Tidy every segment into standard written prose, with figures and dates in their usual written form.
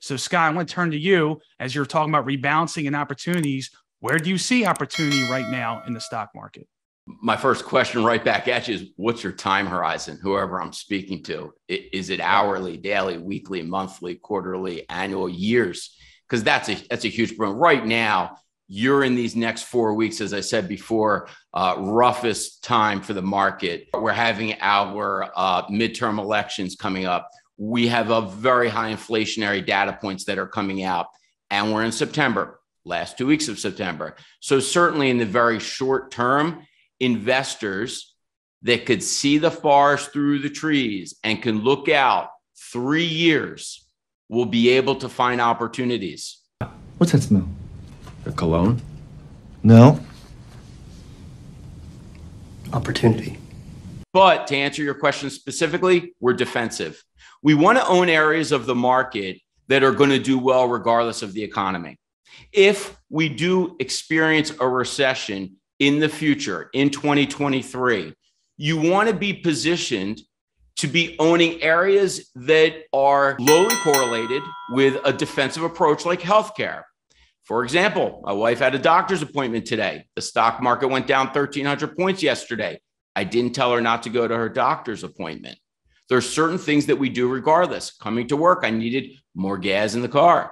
So Scott, I want to turn to you as you're talking about rebalancing and opportunities. Where do you see opportunity right now in the stock market? My first question right back at you is, what's your time horizon, whoever I'm speaking to? Is it hourly, daily, weekly, monthly, quarterly, annual, years? Because that's a huge problem. Right now, you're in these next 4 weeks, as I said before, roughest time for the market. We're having our midterm elections coming up. We have a very high inflationary data points that are coming out, and we're in September, last 2 weeks of September. So certainly in the very short term, investors that could see the forest through the trees and can look out 3 years will be able to find opportunities. What's that smell? The cologne? No. Opportunity. But to answer your question specifically, we're defensive. We want to own areas of the market that are going to do well regardless of the economy. If we do experience a recession in the future, in 2023, you want to be positioned to be owning areas that are lowly correlated with a defensive approach like healthcare. For example, my wife had a doctor's appointment today. The stock market went down 1,300 points yesterday. I didn't tell her not to go to her doctor's appointment. There's certain things that we do regardless. Coming to work, I needed more gas in the car.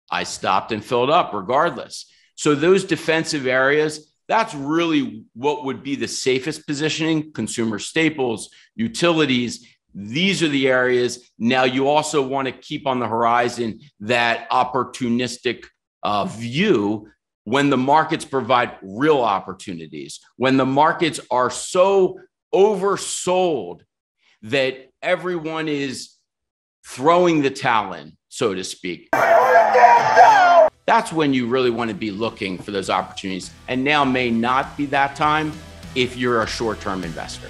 I stopped and filled up regardless. So those defensive areas, that's really what would be the safest positioning. Consumer staples, utilities, these are the areas. Now you also want to keep on the horizon that opportunistic view when the markets provide real opportunities, when the markets are so oversold that everyone is throwing the towel in, so to speak. That's when you really want to be looking for those opportunities. And now may not be that time if you're a short-term investor.